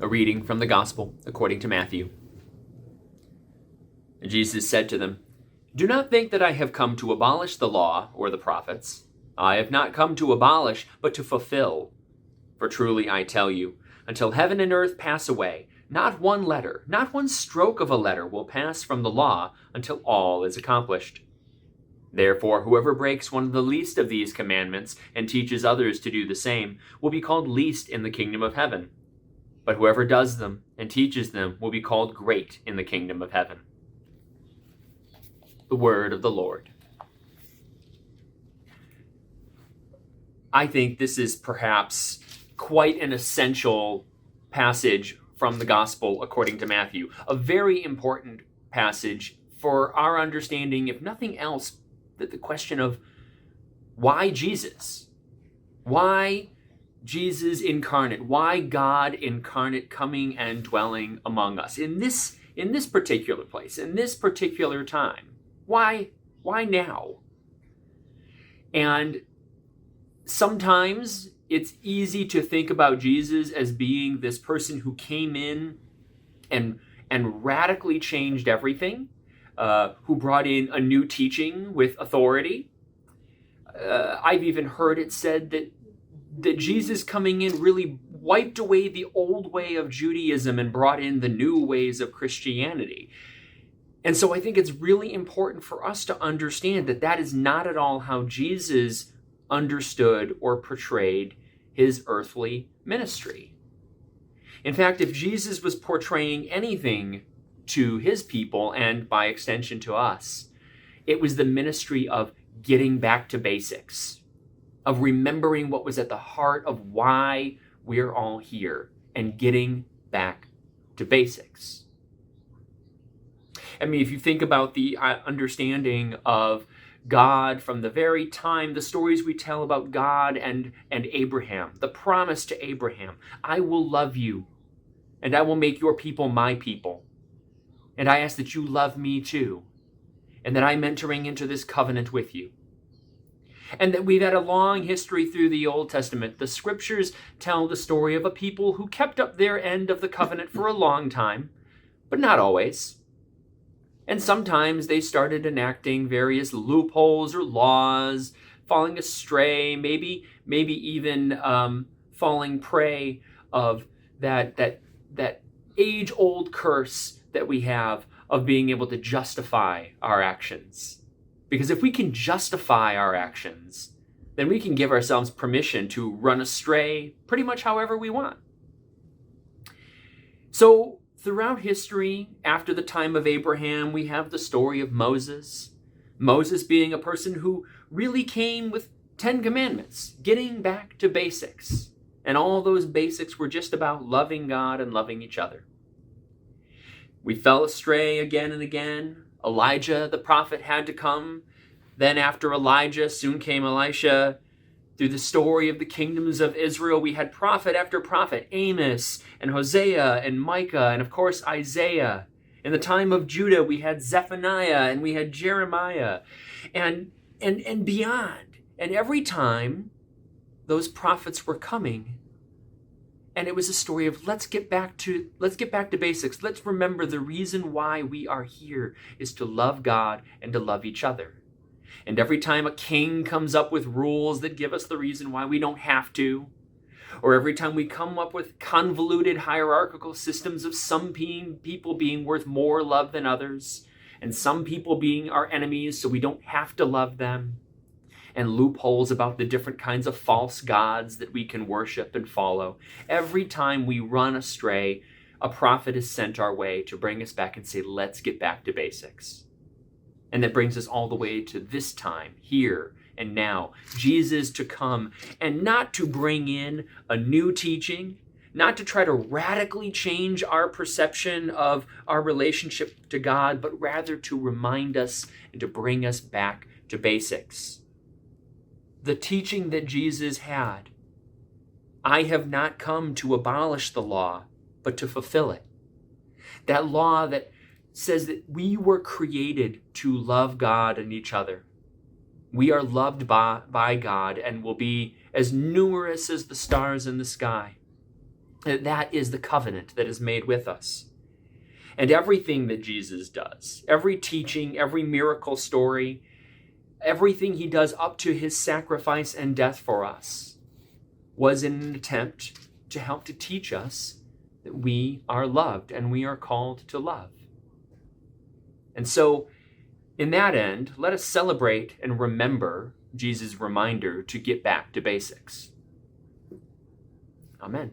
A reading from the Gospel according to Matthew. Jesus said to them, "Do not think that I have come to abolish the law or the prophets. I have not come to abolish, but to fulfill. For truly I tell you, until heaven and earth pass away, not one letter, not one stroke of a letter will pass from the law until all is accomplished. Therefore, whoever breaks one of the least of these commandments and teaches others to do the same will be called least in the kingdom of heaven. But whoever does them and teaches them will be called great in the kingdom of heaven." The word of the Lord. I think this is perhaps quite an essential passage from the Gospel according to Matthew. A very important passage for our understanding, if nothing else, that the question of why Jesus? Why Jesus incarnate? Why God incarnate coming and dwelling among us in this particular place, in this particular time? Why now? And sometimes it's easy to think about Jesus as being this person who came in and radically changed everything, who brought in a new teaching with authority. I've even heard it said that Jesus coming in really wiped away the old way of Judaism and brought in the new ways of Christianity. And so I think it's really important for us to understand that that is not at all how Jesus understood or portrayed his earthly ministry. In fact, if Jesus was portraying anything to his people and by extension to us, it was the ministry of getting back to basics, of remembering what was at the heart of why we're all here and getting back to basics. I mean, if you think about the understanding of God from the very time, the stories we tell about God and Abraham, the promise to Abraham, I will love you and I will make your people my people. And I ask that you love me too, and that I'm entering into this covenant with you. And that we've had a long history through the Old Testament. The scriptures tell the story of a people who kept up their end of the covenant for a long time, but not always. And sometimes they started enacting various loopholes or laws, falling astray, maybe even falling prey of that age-old curse that we have of being able to justify our actions. Because if we can justify our actions, then we can give ourselves permission to run astray pretty much however we want. So throughout history, after the time of Abraham, we have the story of Moses. Moses being a person who really came with 10 commandments, getting back to basics. And all those basics were just about loving God and loving each other. We fell astray again and again. Elijah, the prophet, had to come. Then after Elijah, soon came Elisha. Through the story of the kingdoms of Israel, we had prophet after prophet, Amos and Hosea and Micah and, of course, Isaiah. In the time of Judah, we had Zephaniah and we had Jeremiah and beyond. And every time those prophets were coming, and it was a story of let's get back to basics. Let's remember the reason why we are here is to love God and to love each other. And every time a king comes up with rules that give us the reason why we don't have to, or every time we come up with convoluted hierarchical systems of some people being worth more love than others, and some people being our enemies so we don't have to love them, and loopholes about the different kinds of false gods that we can worship and follow. Every time we run astray, a prophet is sent our way to bring us back and say, let's get back to basics. And that brings us all the way to this time, here and now. Jesus to come, and not to bring in a new teaching, not to try to radically change our perception of our relationship to God, but rather to remind us and to bring us back to basics. The teaching that Jesus had, I have not come to abolish the law, but to fulfill it. That law that says that we were created to love God and each other. We are loved by God and will be as numerous as the stars in the sky. That is the covenant that is made with us. And everything that Jesus does, every teaching, every miracle story, everything he does up to his sacrifice and death for us was in an attempt to help to teach us that we are loved and we are called to love. And so, in that end, let us celebrate and remember Jesus' reminder to get back to basics. Amen.